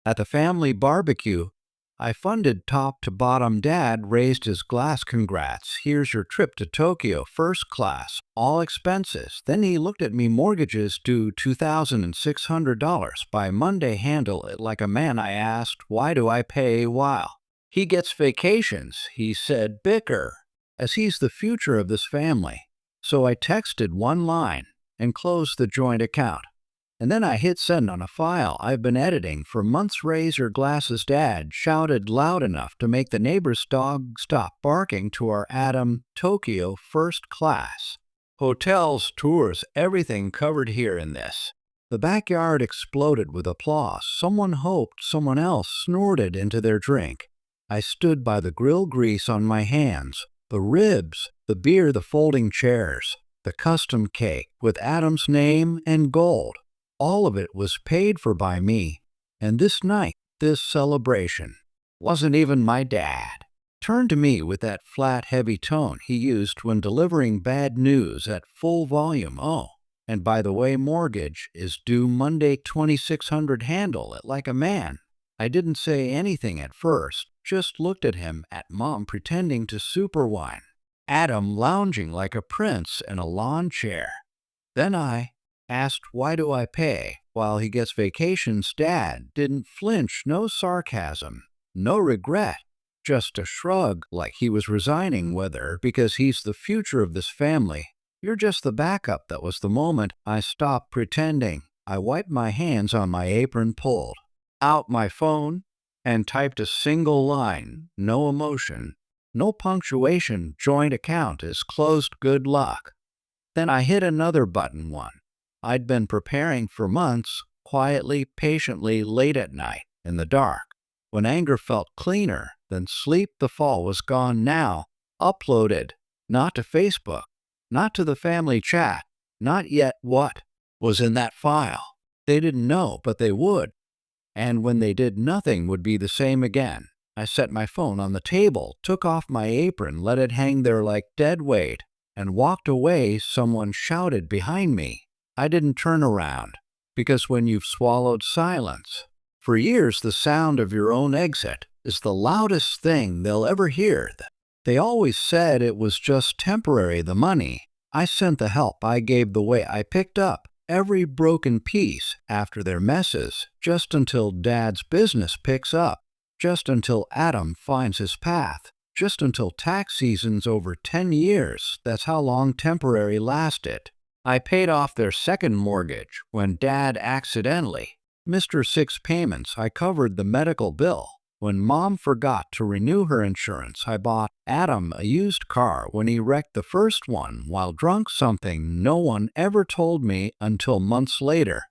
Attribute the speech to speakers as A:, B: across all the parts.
A: At the family barbecue, I funded top to bottom. Dad raised his glass. Congrats, here's your trip to Tokyo, first class, all expenses. Then he looked at me. Mortgages due $2,600 by Monday. Handle it like a man. I asked, why do I pay while he gets vacations? He said, bicker, as he's the future of this family. So I texted one line and closed the joint account. And then I hit send on a file I've been editing for months. Razor glasses. Dad shouted loud enough to make the neighbor's dog stop barking to our Adam Tokyo first class. Hotels, tours, everything covered here in this. The backyard exploded with applause. Someone hoped someone else snorted into their drink. I stood by the grill, grease on my hands, the ribs, the beer, the folding chairs, the custom cake with Adam's name and gold. All of it was paid for by me. And this night, this celebration, wasn't even my dad. Turned to me with that flat, heavy tone he used when delivering bad news at full volume. Oh, and by the way, mortgage is due Monday, $2,600. Handle it like a man. I didn't say anything at first, just looked at him, at Mom pretending to super whine, Adam lounging like a prince in a lawn chair. Then I asked, why do I pay while he gets vacations? Dad didn't flinch, no sarcasm, no regret, just a shrug like he was resigning. Whether because he's the future of this family, you're just the backup. That was the moment I stopped pretending. I wiped my hands on my apron, pulled out my phone, and typed a single line. No emotion, no punctuation. Joint account is closed. Good luck. Then I hit another button, one I'd been preparing for months, quietly, patiently, late at night, in the dark, when anger felt cleaner than sleep. The fall was gone now. Uploaded, not to Facebook, not to the family chat, not yet. What was in that file? They didn't know, but they would. And when they did, nothing would be the same again. I set my phone on the table, took off my apron, let it hang there like dead weight, and walked away. Someone shouted behind me. I didn't turn around, because when you've swallowed silence for years, the sound of your own exit is the loudest thing they'll ever hear. They always said it was just temporary. The money I sent, the help I gave, the way I picked up every broken piece after their messes, just until Dad's business picks up, just until Adam finds his path, just until tax season's over. 10 years, that's how long temporary lasted. I paid off their second mortgage when Dad accidentally missed her 6 payments. I covered the medical bill when Mom forgot to renew her insurance. I bought Adam a used car when he wrecked the first one while drunk, something no one ever told me until months later.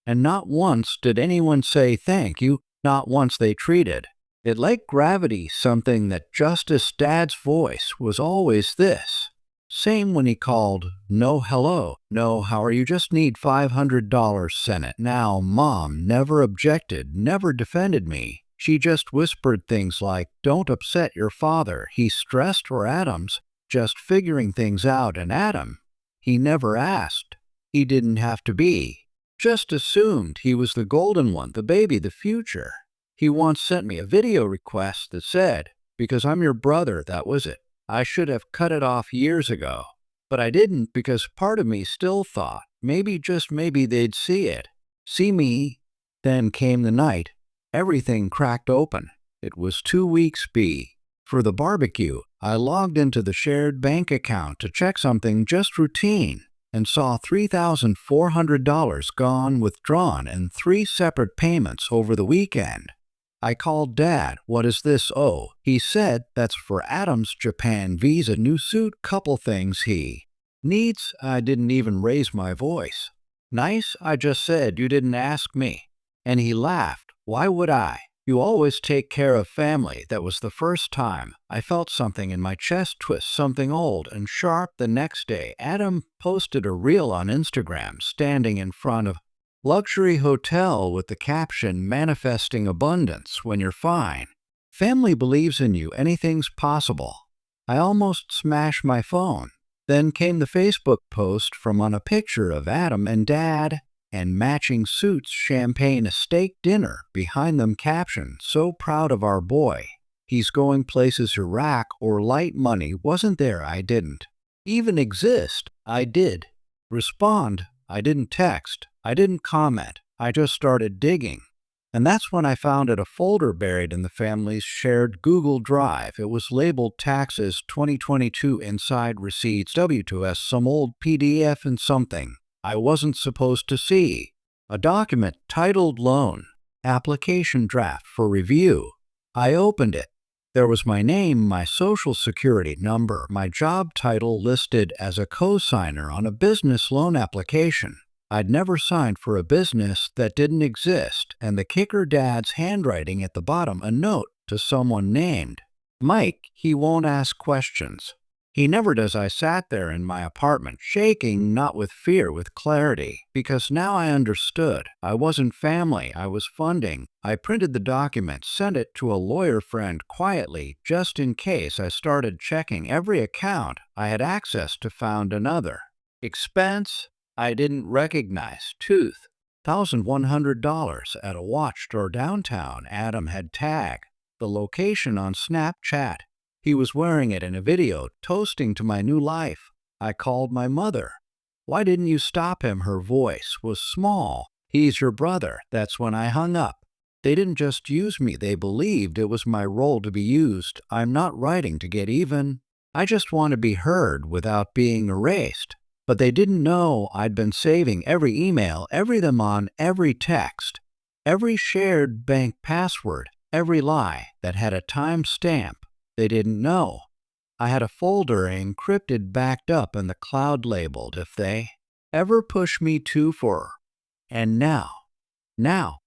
A: And not once did anyone say thank you, not once. They treated it like gravity, something that justice. Dad's voice was always this. Same when he called, no hello, no how are you, just need $500. Sent it. Now Mom never objected, never defended me. She just whispered things like, don't upset your father, he's stressed, or Adam's just figuring things out. And Adam, he never asked. He didn't have to be. Just assumed he was the golden one, the baby, the future. He once sent me a video request that said, because I'm your brother, that was it. I should have cut it off years ago, but I didn't, because part of me still thought maybe, just maybe, they'd see it, see me. Then came the night. Everything cracked open. It was 2 weeks for the barbecue. I logged into the shared bank account to check something, just routine, and saw $3,400 gone, withdrawn in 3 separate payments over the weekend. I called Dad. What is this? Oh, he said that's for Adam's Japan visa, new suit, couple things he needs. I didn't even raise my voice. Nice, I just said, you didn't ask me. And he laughed. Why would I? You always take care of family. That was the first time I felt something in my chest twist, something old and sharp. The next day, Adam posted a reel on Instagram, standing in front of luxury hotel with the caption, manifesting abundance when you're fine. Family believes in you, anything's possible. I almost smashed my phone. Then came the Facebook post from on a picture of Adam and Dad. and matching suits, champagne, a steak dinner. Behind them caption, "So proud of our boy. He's going places." Iraq or light money wasn't there. I didn't even exist. I did respond. I didn't text. I didn't comment. I just started digging. And that's when I found it, a folder buried in the family's shared Google Drive. It was labeled Taxes 2022, inside receipts, W2S, some old PDF, and something I wasn't supposed to see. A document titled Loan Application Draft for Review. I opened it. There was my name, my social security number, my job title listed as a co-signer on a business loan application. I'd never signed for a business that didn't exist, and the kicker, Dad's handwriting at the bottom, a note to someone named Mike. He won't ask questions. He never does. I sat there in my apartment, shaking, not with fear, with clarity, because now I understood. I wasn't family, I was funding. I printed the document, sent it to a lawyer friend quietly, just in case. I started checking every account I had access to, found another expense I didn't recognize. Tooth, $1,100 at a watch store downtown. Adam had tagged the location on Snapchat. He was wearing it in a video, toasting to my new life. I called my mother. "Why didn't you stop him?" Her voice was small. "He's your brother." That's when I hung up. They didn't just use me, they believed it was my role to be used. I'm not writing to get even. I just want to be heard without being erased. But they didn't know I'd been saving every email, every them on, every text, every shared bank password, every lie that had a time stamp. They didn't know. I had a folder encrypted, backed up in the cloud, labeled "If they ever push me too far." And now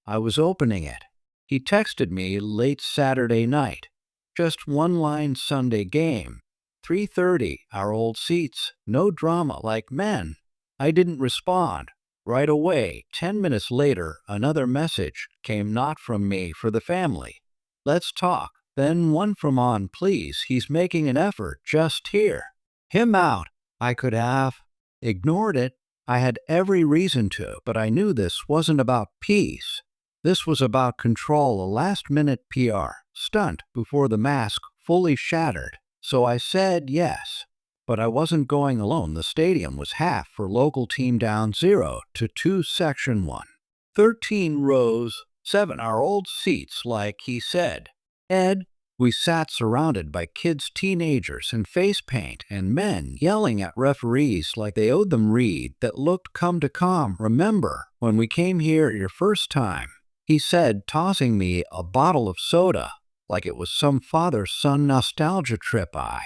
A: I was opening it. He texted me late Saturday night. Just one line: "Sunday game, 3:30, our old seats, no drama, like men." I didn't respond right away. 10 minutes later, another message came, not from me, for the family. "Let's talk." Then one from "On, please, he's making an effort, just hear him out." I could have ignored it. I had every reason to, but I knew this wasn't about peace. This was about control, a last-minute PR stunt before the mask fully shattered. So I said yes. But I wasn't going alone. The stadium was half for local team, down 0-2, Section 1. 13 rows, 7 our old seats, like he said. Ed, we sat surrounded by kids, teenagers in face paint, and men yelling at referees like they owed them. Reed that looked come to calm. "Remember when we came here your first time?" he said, tossing me a bottle of soda like it was some father-son nostalgia trip. I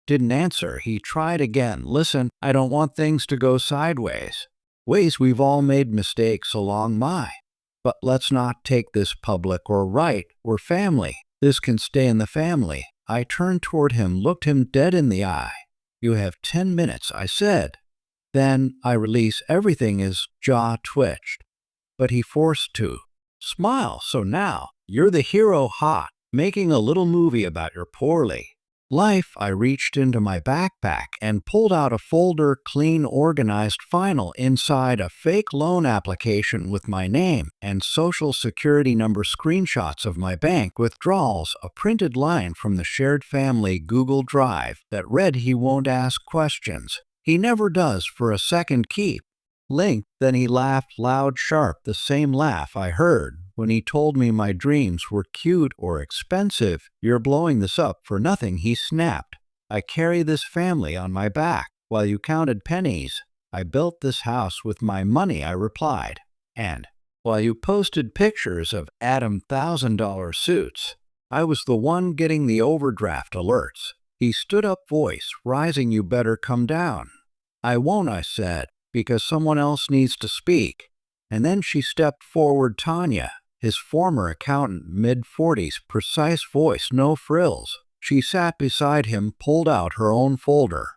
A: didn't answer. He tried again. "Listen, I don't want things to go sideways. We've all made mistakes along my. But let's not take this public or right. We're family. This can stay in the family." I turned toward him, looked him dead in the eye. "You have 10 minutes, I said. Then I release everything." His jaw twitched, but he forced to smile. "So now you're the hero, hot, making a little movie about your poorly life." I reached into my backpack and pulled out a folder, clean, organized, final. Inside, a fake loan application with my name and social security number, screenshots of my bank withdrawals, a printed line from the shared family Google Drive that read, "He won't ask questions. He never does for a second keep." Link. Then he laughed loud, sharp, the same laugh I heard when he told me my dreams were cute or expensive. "You're blowing this up for nothing," he snapped. "I carry this family on my back while you counted pennies. I built this house with my money," I replied. "And while you posted pictures of Adam $1,000 suits, I was the one getting the overdraft alerts." He stood up, voice rising. "You better come down." "I won't," I said, "because someone else needs to speak." And then she stepped forward. Tanya, his former accountant, mid-40s, precise voice, no frills. She sat beside him, pulled out her own folder,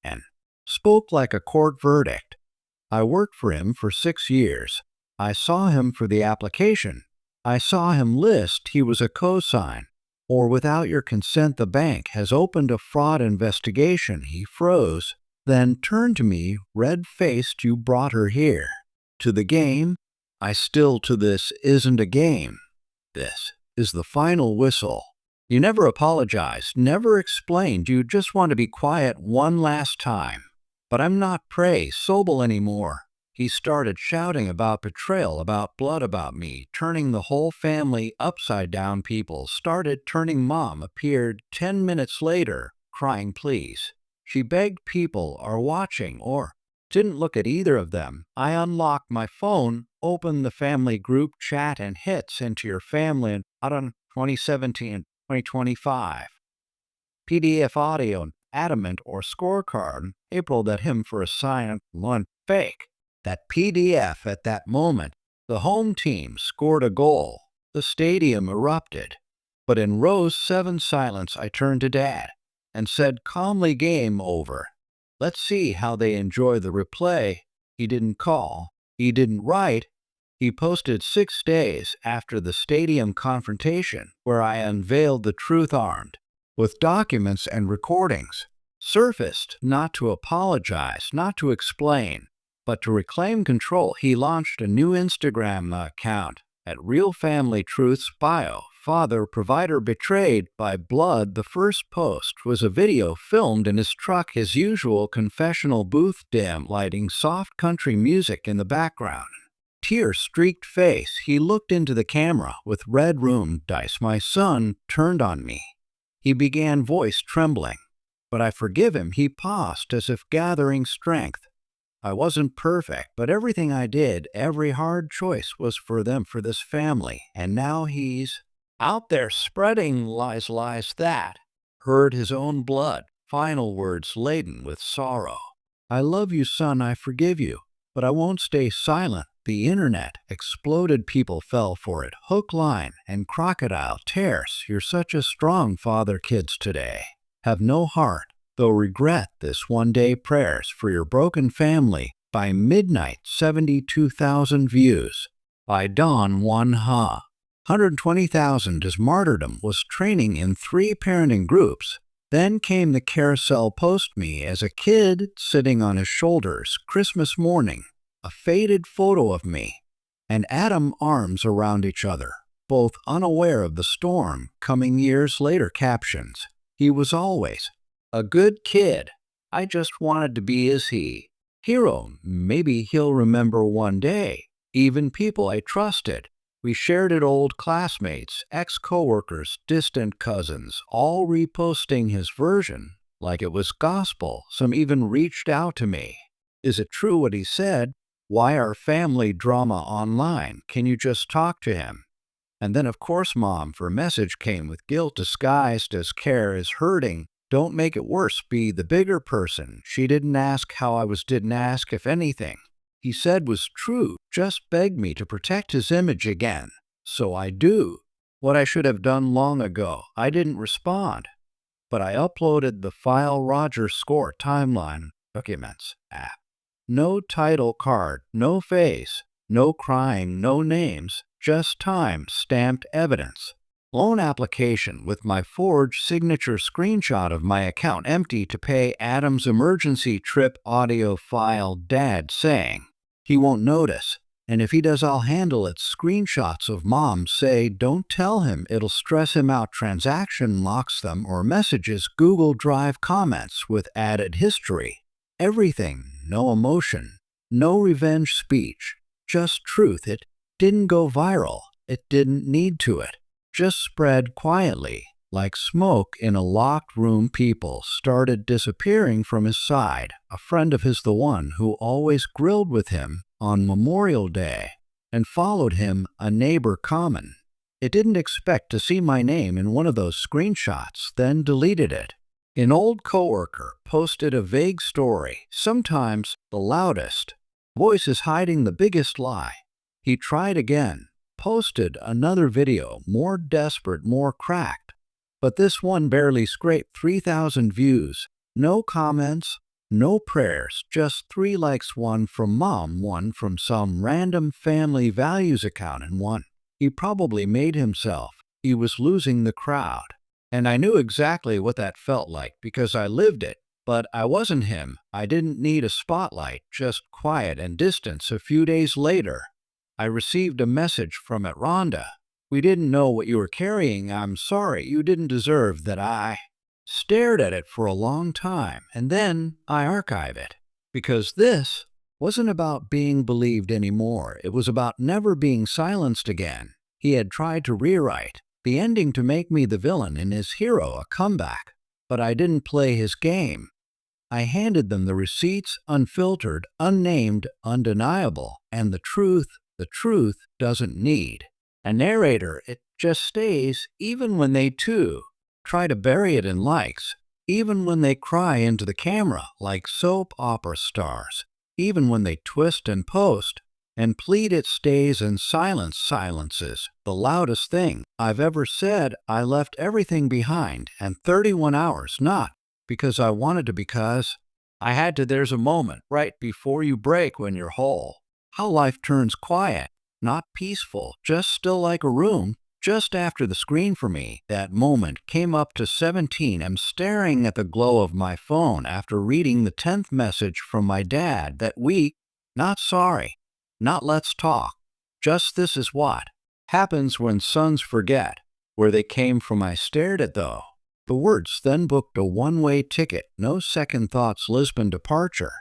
A: and spoke like a court verdict. "I worked for him for 6 years. I saw him for the application. I saw him list he was a cosign. Or without your consent, the bank has opened a fraud investigation." He froze, then turned to me, red-faced. "You brought her here To the game, I still to this isn't a game. This is the final whistle. You never apologized, never explained, you just want to be quiet one last time. But I'm not Prey Sobel anymore. He started shouting about betrayal, about blood, about me, turning the whole family upside down. People started turning. Mom appeared 10 minutes later, crying please. She begged people are watching or didn't look at either of them. I unlocked my phone, opened the family group chat and hit send to your family in autumn 2017, 2025. PDF audio, adamant or scorecard, April that him for a silent one fake. That PDF at that moment, the home team scored a goal. The stadium erupted. But in Rose 7 silence, I turned to Dad and said calmly, game over. Let's see how they enjoy the replay. He didn't call. He didn't write. He posted 6 days after the stadium confrontation, where I unveiled the truth armed with documents and recordings. Surfaced not to apologize, not to explain, but to reclaim control. He launched a new Instagram account at Real Family Truths bio. Father provider betrayed by blood. The first post was a video filmed in his truck, his usual confessional booth, dim lighting, soft country music in the background. Tear-streaked face, he looked into the camera with red room dice. My son turned on me. He began, voice trembling. But I forgive him. He paused as if gathering strength. I wasn't perfect, but everything I did, every hard choice was for them, for this family. And now he's out there spreading lies, that hurt his own blood. Final words laden with sorrow. I love you, son, I forgive you, but I won't stay silent. The internet exploded. People fell for it, hook, line, and crocodile tears. You're such a strong father. Kids today have no heart, though regret this one day. Prayers for your broken family. By midnight, 72,000 views. By dawn, 120,000. His martyrdom was training in 3 parenting groups. Then came the carousel post. Me as a kid, sitting on his shoulders, Christmas morning. A faded photo of me and Adam, arms around each other, both unaware of the storm coming. Years later, captions. He was always a good kid. I just wanted to be as he. Hero, maybe he'll remember one day. Even people I trusted. We shared it, old classmates, ex-coworkers, distant cousins, all reposting his version like it was gospel. Some even reached out to me. Is it true what he said? Why our family drama online? Can you just talk to him? And then, of course, Mom for message came with guilt disguised as care. Is hurting. Don't make it worse. Be the bigger person. She didn't ask how I was, didn't ask if anything he said was true. Just begged me to protect his image again. So I do. What I should have done long ago. I didn't respond. But I uploaded the file. Roger score timeline documents app. No title card, no face, no crying, no names, just time-stamped evidence. Loan application with my forged signature. Screenshot of my account empty to pay Adam's emergency trip. Audio file. Dad saying he won't notice, and if he does I'll handle it. Screenshots of Mom say don't tell him, it'll stress him out. Transaction locks them, or messages. Google Drive comments with added history. Everything. No emotion, no revenge speech, just truth. It didn't go viral. It didn't need to. It just spread quietly, like smoke in a locked room. People started disappearing from his side. A friend of his, the one who always grilled with him on Memorial Day and followed him, a neighbor common. It didn't expect to see my name in one of those screenshots, then deleted it. An old coworker posted a vague story, sometimes the loudest. Voices hiding the biggest lie. He tried again, posted another video, more desperate, more cracked. But this one barely scraped 3,000 views. No comments, no prayers, just 3 likes, one from Mom, one from some random family values account, and one he probably made himself. He was losing the crowd. And I knew exactly what that felt like because I lived it. But I wasn't him. I didn't need a spotlight, just quiet and distance. A few days later, I received a message from it. Rhonda, we didn't know what you were carrying. I'm sorry. You didn't deserve that. I stared at it for a long time, and then I archive it. Because this wasn't about being believed anymore. It was about never being silenced again. He had tried to rewrite the ending to make me the villain and his hero a comeback. But I didn't play his game. I handed them the receipts, unfiltered, unnamed, undeniable, and the truth doesn't need a narrator. It just stays, even when they too try to bury it in likes, even when they cry into the camera like soap opera stars, even when they twist and post and plead. It stays, and silence silences the loudest thing I've ever said. I left everything behind, and 31 hours, not because I wanted to, because I had to. There's a moment right before you break when you're whole. How life turns quiet, not peaceful, just still like a room. Just after the screen for me, that moment came up to 17. I'm staring at the glow of my phone after reading the 10th message from my dad that week. Not sorry, not let's talk, just this is what happens when sons forget where they came from. I stared at the words, then booked a one-way ticket, no second thoughts, Lisbon departure,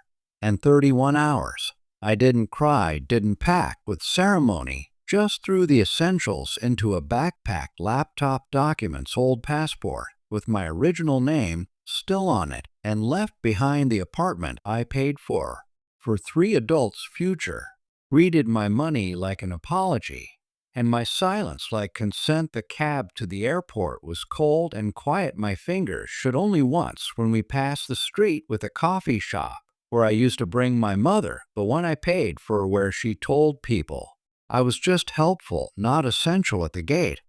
A: and 31 hours. I didn't cry, didn't pack with ceremony, just threw the essentials into a backpack, laptop, documents, old passport with my original name still on it, and left behind the apartment I paid for 3 adults' future. Greeted my money like an apology, and my silence like consent. The cab to the airport was cold and quiet. My fingers shook only once when we passed the street with a coffee shop where I used to bring my mother, the one I paid for, where she told people I was just helpful, not essential. At the gate,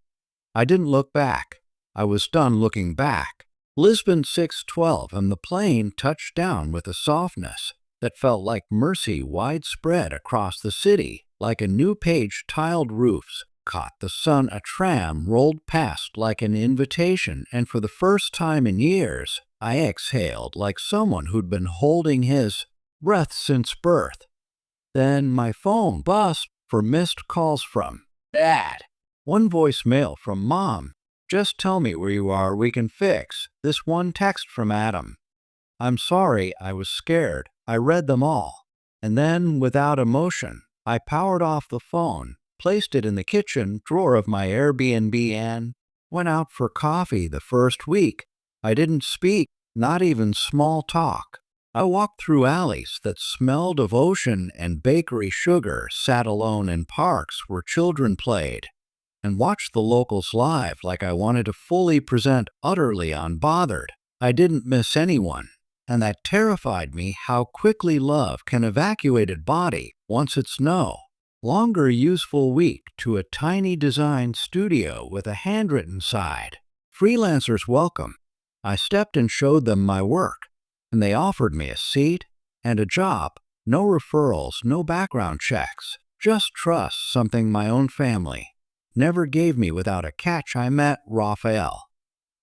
A: I didn't look back. I was done looking back. Lisbon 6:12, and the plane touched down with a softness that felt like mercy, widespread across the city, like a new page. Tiled roofs caught the sun. A tram rolled past like an invitation, and for the first time in years, I exhaled like someone who'd been holding his breath since birth. Then my phone buzzed for missed calls from Dad. One voicemail from Mom. Just tell me where you are, we can fix this. One text from Adam. I'm sorry, I was scared. I read them all. And then, without emotion, I powered off the phone, placed it in the kitchen drawer of my Airbnb, and went out for coffee. The first week, I didn't speak, not even small talk. I walked through alleys that smelled of ocean and bakery sugar, sat alone in parks where children played, and watched the locals live like I wanted to fully present, utterly unbothered. I didn't miss anyone, and that terrified me. How quickly love can evacuate a body once it's no longer useful. Week to a tiny design studio with a handwritten side. Freelancers welcome. I stepped and showed them my work, and they offered me a seat and a job. No referrals, no background checks, just trust, something my own family never gave me. Without a catch, I met Raphael.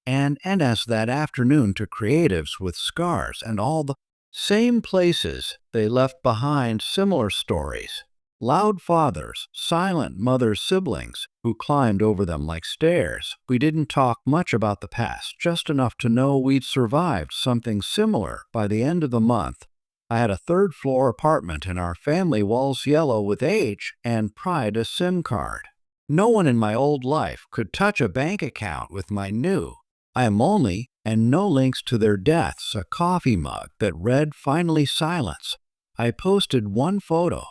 A: And as that afternoon, to creatives with scars and all the same places they left behind, similar stories. Loud fathers, silent mothers, siblings who climbed over them like stairs. We didn't talk much about the past, just enough to know we'd survived something similar. By the end of the month, I had a third-floor apartment, and our family walls yellow with age and pride, a SIM card. No one in my old life could touch a bank account with my new I am only, and no links to their deaths. A coffee mug that read, finally silence. I posted one photo,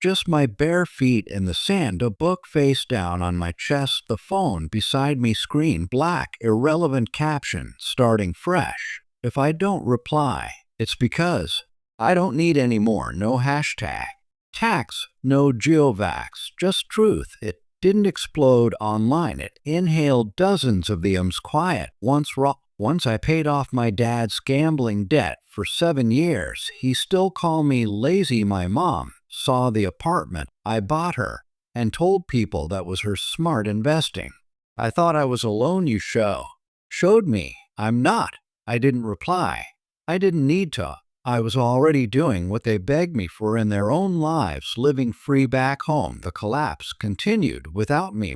A: just my bare feet in the sand, a book face down on my chest, the phone beside me, screen black, irrelevant caption, starting fresh. If I don't reply, it's because I don't need any more. No hashtag tax, no geovax, just truth. It didn't explode online. It inhaled dozens of the ums. Quiet. Once I paid off my dad's gambling debt for 7 years. He still called me lazy. My mom saw the apartment I bought her and told people that was her smart investing. I thought I was alone. You showed me I'm not. I didn't reply. I didn't need to. I was already doing what they begged me for in their own lives, living free back home. The collapse continued without me.